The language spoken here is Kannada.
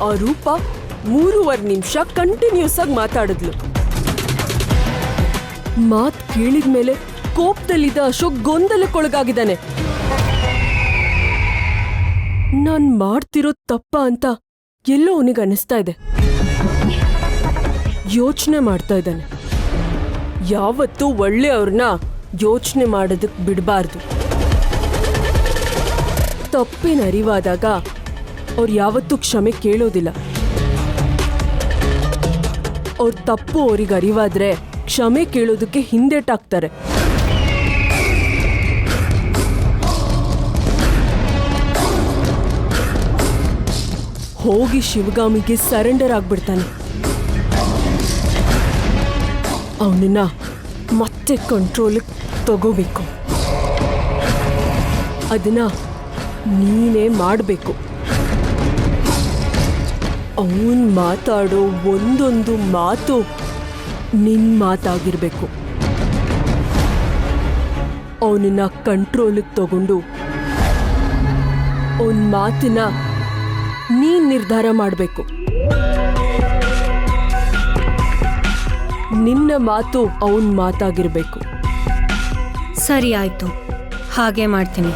ಆ ರೂಪ 3.5 ನಿಮಿಷ ಕಂಟಿನ್ಯೂಸ್ ಆಗಿ ಮಾತಾಡಿದ್ಲು. ಮಾತ್ ಕೇಳಿದ್ಮೇಲೆ ಕೋಪದಲ್ಲಿದ್ದ ಅಶೋಕ್ ಗೊಂದಲಕ್ಕೊಳಗಾಗಿದ್ದಾನೆ. ನಾನ್ ಮಾಡ್ತಿರೋ ತಪ್ಪ ಅಂತ ಎಲ್ಲೋ ಅವನಿಗೆ ಅನಿಸ್ತಾ ಇದೆ. ಯೋಚನೆ ಮಾಡ್ತಾ ಇದ್ದಾನೆ. ಯಾವತ್ತೂ ಒಳ್ಳೆಯವ್ರನ್ನ ಯೋಚನೆ ಮಾಡೋದಕ್ಕೆ ಬಿಡಬಾರ್ದು. ತಪ್ಪಿನ ಅರಿವಾದಾಗ ಅವ್ರು ಯಾವತ್ತೂ ಕ್ಷಮೆ ಕೇಳೋದಿಲ್ಲ. ಅವ್ರ ತಪ್ಪು ಅವ್ರಿಗೆ ಅರಿವಾದ್ರೆ ಕ್ಷಮೆ ಕೇಳೋದಕ್ಕೆ ಹಿಂದೆಟಾಕ್ತಾರೆ. ಹೋಗಿ ಶಿವಗಾಮಿಗೆ ಸರೆಂಡರ್ ಆಗ್ಬಿಡ್ತಾನೆ. ಅವನನ್ನ ಮತ್ತೆ ಕಂಟ್ರೋಲಿಗೆ ತಗೋಬೇಕು. ಅದನ್ನ ನೀನೇ ಮಾಡಬೇಕು. ಅವನ್ ಮಾತಾಡೋ ಒಂದೊಂದು ಮಾತು ನಿನ್ ಮಾತಾಗಿರ್ಬೇಕು. ಅವನನ್ನ ಕಂಟ್ರೋಲಿಗೆ ತಗೊಂಡು ಅವನ ಮಾತಿನ ನೀನ್ ನಿರ್ಧಾರ ಮಾಡಬೇಕು. ನಿನ್ನ ಮಾತು ಅವನ್ ಮಾತಾಗಿರ್ಬೇಕು. ಸರಿ ಆಯ್ತು, ಹಾಗೆ ಮಾಡ್ತೀನಿ.